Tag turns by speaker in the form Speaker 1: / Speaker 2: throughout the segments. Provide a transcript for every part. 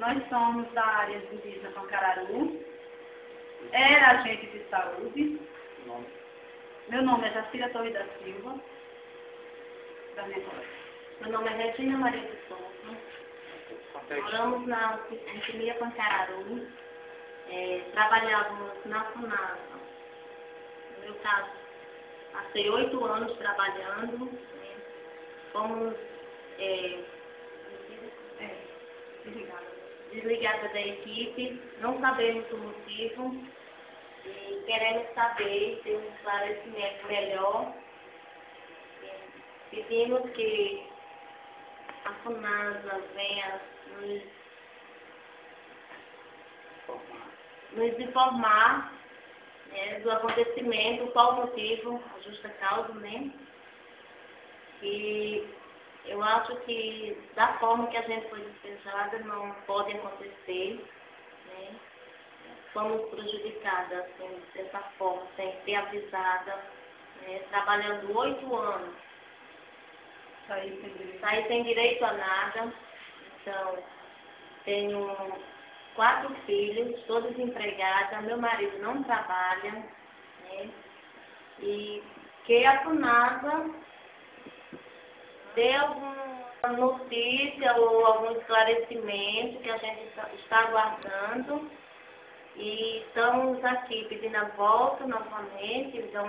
Speaker 1: Nós somos da área indígena Pancararu. Era agente de saúde. Meu nome é Jacira Torres da Silva. Meu nome é Regina Maria de Souza. Moramos na etnia Pancararu. Trabalhávamos na FUNASA. No meu caso, passei 8 anos trabalhando. Fomos desligadas da equipe, não sabemos o motivo e queremos saber, ter um esclarecimento melhor. Pedimos que a FUNASA venha nos informar do acontecimento, qual o motivo, a justa causa, né? E eu acho que da forma que a gente foi dispensada não pode acontecer, né? Fomos prejudicadas assim, dessa forma, sem ser avisada, né? Trabalhando 8 anos. Saí sem direito a nada. Então, tenho 4 filhos, estou desempregada, meu marido não trabalha, né? E que a FUNASA dê alguma notícia ou algum esclarecimento que a gente está aguardando. E estamos aqui pedindo a volta novamente, então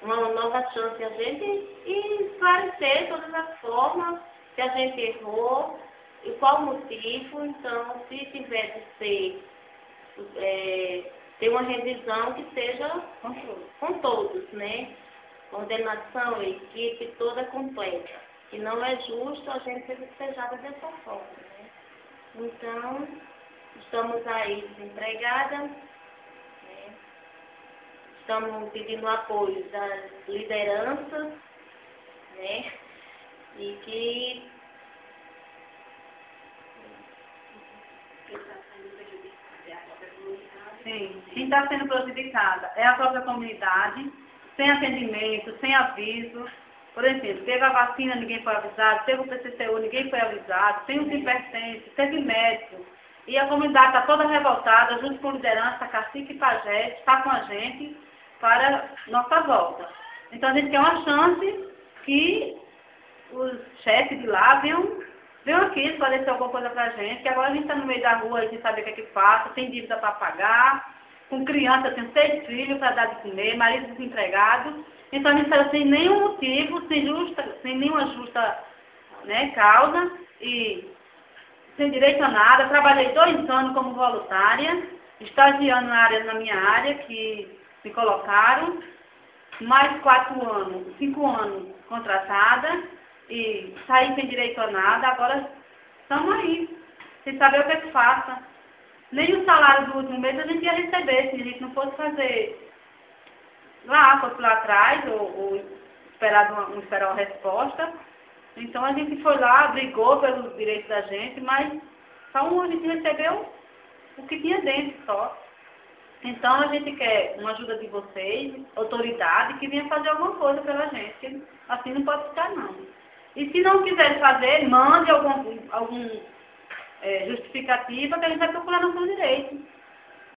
Speaker 1: uma nova chance a gente e esclarecer todas as formas que a gente errou e qual o motivo. Então, se tiver de ser, ter uma revisão que seja com todos, né? Coordenação, equipe toda completa. E não é justo a gente ser despejada dessa forma, né? Então, estamos aí desempregadas, né? Estamos pedindo apoio das lideranças, né? E que sim, quem está sendo prejudicada é a própria comunidade, sem atendimento, sem aviso. Por exemplo, teve a vacina, ninguém foi avisado, teve o PCCU, ninguém foi avisado, tem os hipertensos, teve médico. E a comunidade está toda revoltada, junto com a liderança, cacique e pajé, está com a gente para nossa volta. Então a gente quer uma chance que os chefes de lá venham aqui esclarecer alguma coisa para a gente, que agora a gente está no meio da rua sem saber o que é que faça, tem dívida para pagar, com criança, tem 6 filhos para dar de comer, marido desempregado. Então a gente está sem nenhum motivo, sem nenhuma justa, né, causa e sem direito a nada. Trabalhei 2 anos como voluntária, estagiando na minha área, que me colocaram, mais 4 anos, 5 anos contratada, e saí sem direito a nada. Agora estamos aí, sem saber o que é que faça. Nem o salário do último mês a gente ia receber, se a gente não fosse fazer fosse lá atrás, ou esperar uma resposta. Então a gente foi lá, brigou pelos direitos da gente, mas só a gente recebeu o que tinha dentro só. Então a gente quer uma ajuda de vocês, autoridade, que venha fazer alguma coisa pela gente, que assim não pode ficar não. E se não quiser fazer, mande algum justificativa que a gente vai procurar no seu direito.